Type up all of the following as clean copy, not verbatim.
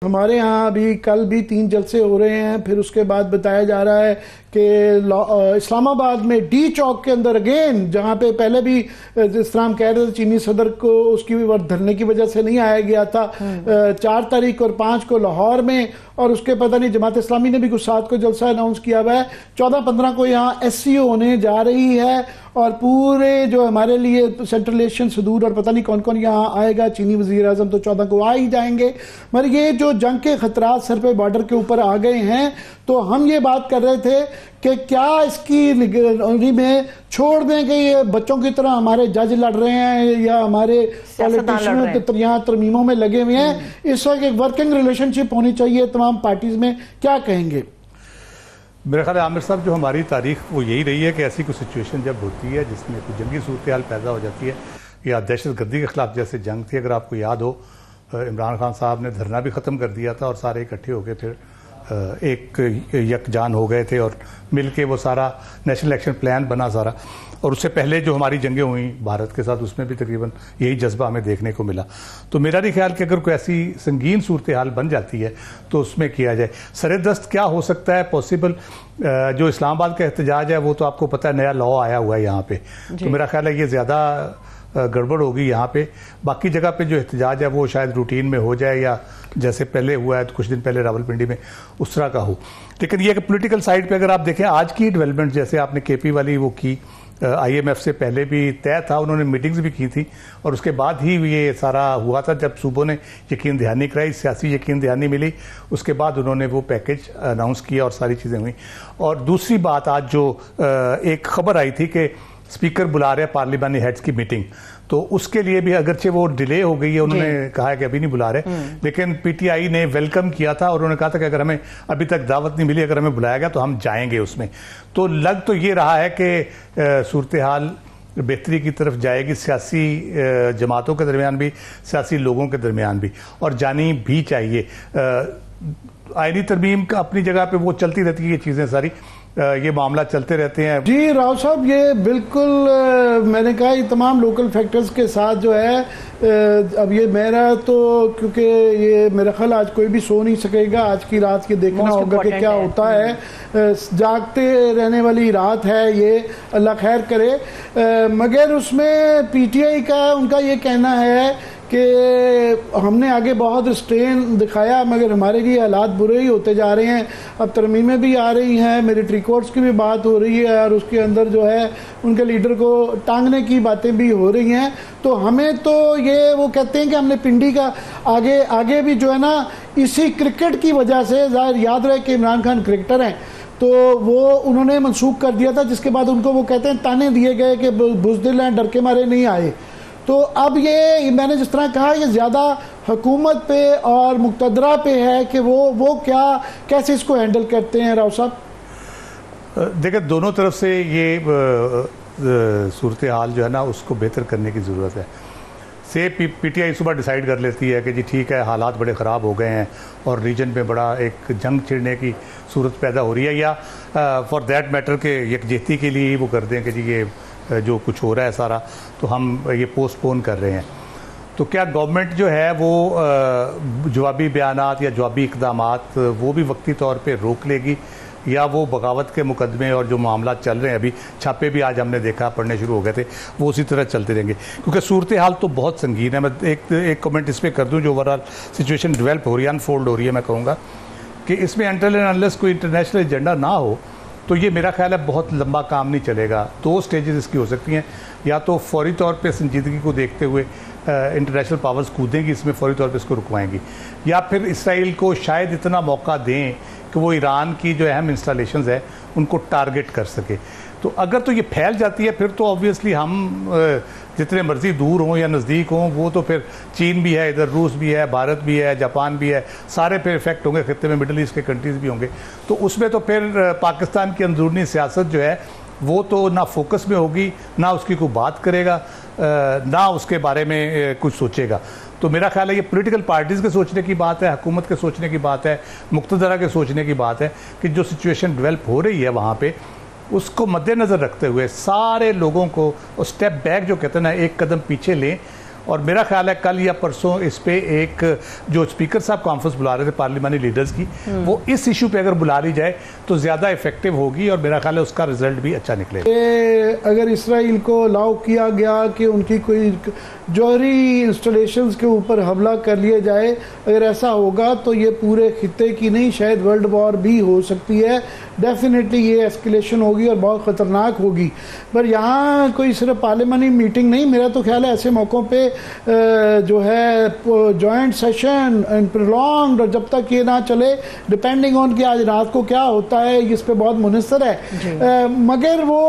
हमारे यहाँ अभी कल भी 3 जलसे हो रहे हैं। फिर उसके बाद बताया जा रहा है कि इस्लामाबाद में डी चौक के अंदर अगेन, जहाँ पे पहले भी जिस तरह हम कह रहे थे चीनी सदर को उसकी धरने की वजह से नहीं आया गया था, 4 तारीख और 5 को लाहौर में, और उसके पता नहीं जमात इस्लामी ने भी कुछ 7 को जलसा अनाउंस किया हुआ है। 14-15 को यहाँ SCO होने जा रही है और पूरे जो हमारे लिए सेंट्रल एशियन सदूर और पता नहीं कौन कौन यहाँ आएगा, चीनी वजीर आजम तो 14 को आ ही जाएंगे। मगर ये जो जंग के खतरात सर पे बॉर्डर के ऊपर आ गए हैं, तो हम ये बात कर रहे थे कि क्या इसकी निगरानी में छोड़ दें कि ये बच्चों की तरह हमारे जज लड़ रहे हैं या हमारे पॉलिटिशियन यहाँ तरमीमों में लगे हुए हैं। इस वक्त एक वर्किंग रिलेशनशिप होनी चाहिए तमाम पार्टीज में, क्या कहेंगे? मेरे ख्याल आमिर साहब, जो हमारी तारीख वो यही रही है कि ऐसी कोई सिचुएशन जब होती है जिसमें कोई जंगी सूरत हाल पैदा हो जाती है या दहशत गर्दी के खिलाफ जैसे जंग थी, अगर आपको याद हो इमरान खान साहब ने धरना भी ख़त्म कर दिया था और सारे इकट्ठे हो गए, फिर एक यकजान हो गए थे और मिल के वो सारा नेशनल एक्शन प्लान बना सारा। और उससे पहले जो हमारी जंगें हुई भारत के साथ, उसमें भी तकरीबन यही जज्बा हमें देखने को मिला। तो मेरा नहीं ख्याल कि अगर कोई ऐसी संगीन सूरत हाल बन जाती है तो उसमें किया जाए। सरेदस्त क्या हो सकता है पॉसिबल? जो इस्लामाबाद का एहतजाज है वो तो आपको पता है नया लॉ आया हुआ है यहाँ पे, तो मेरा ख्याल है ये ज़्यादा गड़बड़ होगी यहाँ पे। बाकी जगह पे जो एहतजाज है वो शायद रूटीन में हो जाए या जैसे पहले हुआ है तो कुछ दिन पहले रावलपिंडी में उस तरह का हो। लेकिन ये कि पॉलिटिकल साइड पे अगर आप देखें आज की डेवलपमेंट, जैसे आपने KP वाली वो की, IMF से पहले भी तय था, उन्होंने मीटिंग्स भी की थी और उसके बाद ही ये सारा हुआ था जब सूबों ने यकीन दहानी कराई, सियासी यकीन दहानी मिली, उसके बाद उन्होंने वो पैकेज अनाउंस किया और सारी चीज़ें हुई। और दूसरी बात, आज जो एक खबर आई थी कि स्पीकर बुला रहे हैं पार्लिमानी हेड्स की मीटिंग, तो उसके लिए भी अगरचे वो डिले हो गई है, उन्होंने कहा है कि अभी नहीं बुला रहे, लेकिन PTI ने वेलकम किया था और उन्होंने कहा था कि अगर हमें अभी तक दावत नहीं मिली, अगर हमें बुलाया गया तो हम जाएंगे उसमें। तो लग तो ये रहा है कि सूरत हाल बेहतरी की तरफ जाएगी, सियासी जमातों के दरमियान भी, सियासी लोगों के दरमियान भी, और जानी भी चाहिए। आईनी तरमीम का अपनी जगह पे वो चलती रहती है, ये चीज़ें सारी, ये मामला चलते रहते हैं। जी राव साहब, ये बिल्कुल मैंने कहा ये तमाम लोकल फैक्टर्स के साथ जो है, अब ये मेरा तो क्योंकि ये मेरा ख्याल आज कोई भी सो नहीं सकेगा, आज की रात ये देखना होगा कि क्या होता है। जागते रहने वाली रात है ये, अल्लाह खैर करे। मगर उसमें PTI का उनका ये कहना है कि हमने आगे बहुत स्ट्रेन दिखाया मगर हमारे लिए हालात बुरे ही होते जा रहे हैं। अब तरमीमें भी आ रही हैं, मिलिट्री कोर्ट्स की भी बात हो रही है और उसके अंदर जो है उनके लीडर को टांगने की बातें भी हो रही हैं। तो हमें तो ये वो कहते हैं कि हमने पिंडी का आगे भी जो है ना, इसी क्रिकेट की वजह से, ज़ाहिर याद रहे कि इमरान खान क्रिकेटर हैं, तो वो उन्होंने मनसूख कर दिया था, जिसके बाद उनको वो कहते हैं ताने दिए गए कि बुज़दिल हैं, डर के मारे नहीं आए। तो अब ये मैंने जिस तरह कहा, ये ज़्यादा हुकूमत पे और मुक़तदरा पे है कि वो क्या कैसे इसको हैंडल करते हैं। राव साहब देखिए, दोनों तरफ से ये सूरत हाल जो है ना उसको बेहतर करने की ज़रूरत है। से PTI सुबह डिसाइड कर लेती है कि जी ठीक है, हालात बड़े ख़राब हो गए हैं और रीजन में बड़ा एक जंग छिड़ने की सूरत पैदा हो रही है, या फॉर दैट मैटर के यकजहती के लिए ही वो कर दें कि जी ये जो कुछ हो रहा है सारा तो हम ये पोस्टपोन कर रहे हैं। तो क्या गवर्नमेंट जो है वो जवाबी बयानात या जवाबी इक़दामात वो भी वक्ती तौर पे रोक लेगी, या वो बगावत के मुकदमे और जो मामला चल रहे हैं, अभी छापे भी आज हमने देखा पढ़ने शुरू हो गए थे, वो उसी तरह चलते रहेंगे? क्योंकि सूरत हाल तो बहुत संगीन है। मैं एक कमेंट इस पर कर दूँ, जो ओवरऑल सिचुएशन डेवलप हो रही है, अनफोल्ड हो रही है, मैं कहूँगा कि इसमें अनटिल एंड अनलेस कोई इंटरनेशनल एजेंडा ना हो तो ये मेरा ख्याल है बहुत लंबा काम नहीं चलेगा। 2 स्टेजेस इसकी हो सकती हैं, या तो फौरी तौर पे संजीदगी को देखते हुए इंटरनेशनल पावर्स कूदेंगी इसमें, फौरी तौर पे इसको रुकवाएंगी, या फिर इसराइल को शायद इतना मौका दें कि वो ईरान की जो अहम इंस्टॉलेशंस है उनको टारगेट कर सके। तो अगर तो ये फैल जाती है फिर तो ऑब्वियसली हम जितने मर्जी दूर हों या नज़दीक हों, वो तो फिर चीन भी है, इधर रूस भी है, भारत भी है, जापान भी है, सारे पे इफेक्ट होंगे, खत्ते में मिडल ईस्ट के कंट्रीज़ भी होंगे। तो उसमें तो फिर पाकिस्तान की अंदरूनी सियासत जो है वो तो ना फोकस में होगी, ना उसकी कोई बात करेगा, ना उसके बारे में कुछ सोचेगा। तो मेरा ख्याल है ये पॉलिटिकल पार्टीज़ के सोचने की बात है, हुकूमत के सोचने की बात है, मुक़्तदरा के सोचने की बात है कि जो सिचुएशन डेवलप हो रही है वहाँ पे, उसको मद्देनज़र रखते हुए सारे लोगों को स्टेप बैक जो कहते हैं ना, एक कदम पीछे लें और मेरा ख्याल है कल या परसों इस पे एक जो स्पीकर साहब कॉन्फ्रेंस बुला रहे थे पार्लियामानी लीडर्स की, वो इस इशू पे अगर बुला ली जाए तो ज़्यादा इफेक्टिव होगी और मेरा ख्याल है उसका रिजल्ट भी अच्छा निकलेगा। अगर इसराइल को अलाउ किया गया कि उनकी कोई जौहरी इंस्टॉलेशंस के ऊपर हमला कर लिया जाए, अगर ऐसा होगा तो ये पूरे खित्ते की नहीं शायद वर्ल्ड वॉर भी हो सकती है। डेफिनेटली ये एस्केलेशन होगी और बहुत ख़तरनाक होगी। पर यहाँ कोई सिर्फ पार्लियामानी मीटिंग नहीं, मेरा तो ख्याल है ऐसे मौक़ों पे जो है जॉइंट सेशन एंड प्रोलॉन्ग्ड, और जब तक ये ना चले डिपेंडिंग ऑन कि आज रात को क्या होता है इस पे बहुत मुनसर है। मगर वो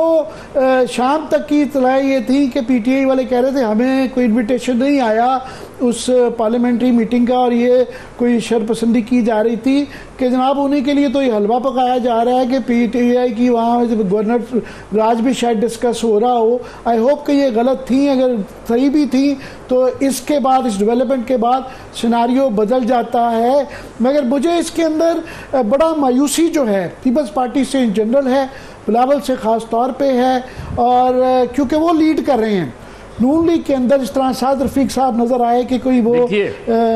शाम तक की इत्तला ये थी कि पीटीआई वाले कह रहे थे हमें कोई इन्विटेशन नहीं आया उस पार्लियामेंट्री मीटिंग का, और ये कोई शरपसंदी की जा रही थी कि जनाब उन्हीं के लिए तो ये हलवा पकाया जा रहा है कि पीटीआई की वहाँ गवर्नर राज भी शायद डिस्कस हो रहा हो। आई होप कि ये गलत थी, अगर सही भी थी तो इसके बाद इस डेवलपमेंट के बाद सिनारियो बदल जाता है। मगर मुझे इसके अंदर बड़ा मायूसी जो है पीपल्स पार्टी से इन जनरल है, बिलावल से ख़ास तौर पे है, और क्योंकि वो लीड कर रहे हैं नून लीग के अंदर। इस तरह साद रफीक साहब नज़र आए कि कोई वो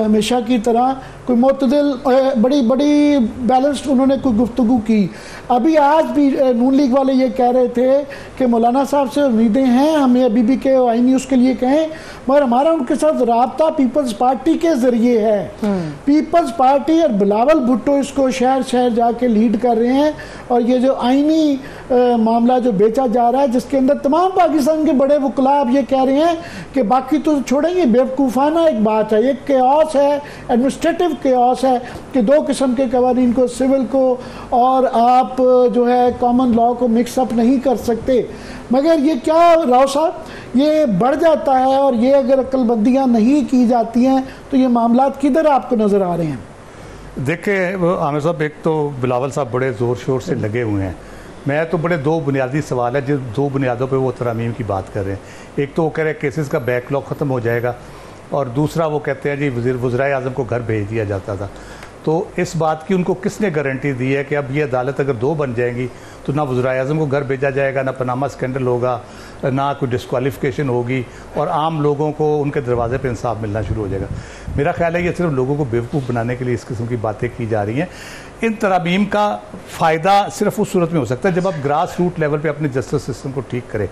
हमेशा की तरह कोई मुतदिल बड़ी बड़ी बैलेंस्ड उन्होंने कोई गुफ्तगू की। अभी आज भी नून लीग वाले ये कह रहे थे कि मौलाना साहब से उम्मीदें हैं, हमें अभी भी के आई न्यूज़ के लिए कहें, मगर हमारा उनके साथ राब्ता पीपल्स पार्टी के ज़रिए है। पीपल्स पार्टी और बिलावल भुट्टो इसको शहर शहर जाके लीड कर रहे हैं, और ये जो आइनी मामला जो बेचा जा रहा है जिसके अंदर तमाम पाकिस्तान के बड़े वकला अब ये कह रहे हैं कि बाकी तो छोड़ेंगे, बेवकूफ़ाना एक बात है, ये केओस है, एडमिनिस्ट्रेटिव केओस है कि दो किस्म के कवानीन को, सिविल को और आप जो है कॉमन लॉ को मिक्सअप नहीं कर सकते। मगर ये क्या राव साहब, ये बढ़ जाता है, और ये अगर अक्लबंदियाँ नहीं की जाती हैं तो ये मामला किधर आपको नज़र आ रहे हैं? देखिए आमिर साहब, एक तो बिलावल साहब बड़े ज़ोर शोर से लगे हुए हैं। मैं तो बड़े दो बुनियादी सवाल है जिस दो बुनियादों पे वो तरमीम की बात कर रहे हैं। एक तो वो कह रहे हैं केसेस का बैकलॉग ख़त्म हो जाएगा, और दूसरा वो कहते हैं जी वज़ीर आज़म को घर भेज दिया जाता था। तो इस बात की उनको किसने गारंटी दी है कि अब ये अदालत अगर दो बन जाएंगी तो ना वज़ीर आज़म को घर भेजा जाएगा, ना पनामा स्कैंडल होगा, ना कोई डिस्क्वालिफिकेशन होगी, और आम लोगों को उनके दरवाजे पे इंसाफ मिलना शुरू हो जाएगा। मेरा ख्याल है ये सिर्फ लोगों को बेवकूफ़ बनाने के लिए इस किस्म की बातें की जा रही हैं। इन तरामीम का फ़ायदा सिर्फ उस सूरत में हो सकता है जब आप ग्रास रूट लेवल पे अपने जस्टिस सिस्टम को ठीक करें,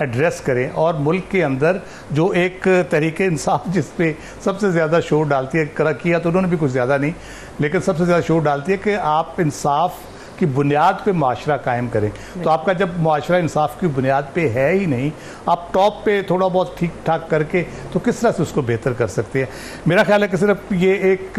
एड्रेस करें, और मुल्क के अंदर जो एक तरीके इंसाफ जिस पे सबसे ज़्यादा शोर डालती है, किया तो उन्होंने भी कुछ ज़्यादा नहीं, लेकिन सबसे ज़्यादा शोर डालती है कि आप इंसाफ की बुनियाद पे माशरा कायम करें। तो आपका जब माशरा इंसाफ की बुनियाद पे है ही नहीं, आप टॉप पे थोड़ा बहुत ठीक ठाक करके तो किस तरह से उसको बेहतर कर सकते हैं। मेरा ख्याल है कि सिर्फ ये एक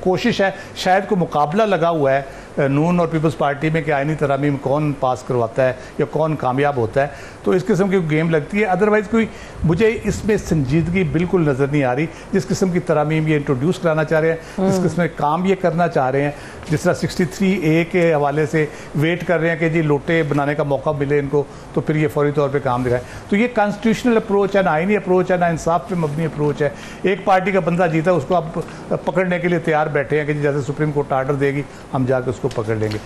कोशिश है, शायद को मुकाबला लगा हुआ है नून और पीपल्स पार्टी में कि आईनी तरामीम कौन पास करवाता है या कौन कामयाब होता है, तो इस किस्म की गेम लगती है। अदरवाइज़ कोई मुझे इसमें संजीदगी बिल्कुल नज़र नहीं आ रही। जिस किस्म की तरामीम ये इंट्रोड्यूस कराना चाह रहे हैं, जिस किस्म के काम ये करना चाह रहे हैं, जिस तरह 63A के हवाले से वेट कर रहे हैं कि जी लोटे बनाने का मौका मिले इनको तो फिर ये फौरी तौर पे काम दिखाए, तो ये कॉन्स्टिट्यूशनल अप्रोच है, ना आईनी अप्रोच है, ना इंसाफ पे मबनी अप्रोच है। एक पार्टी का बंदा जीता, उसको आप पकड़ने के लिए तैयार बैठे हैं कि जैसे सुप्रीम कोर्ट आर्डर देगी हम जाकर उसको पकड़ लेंगे।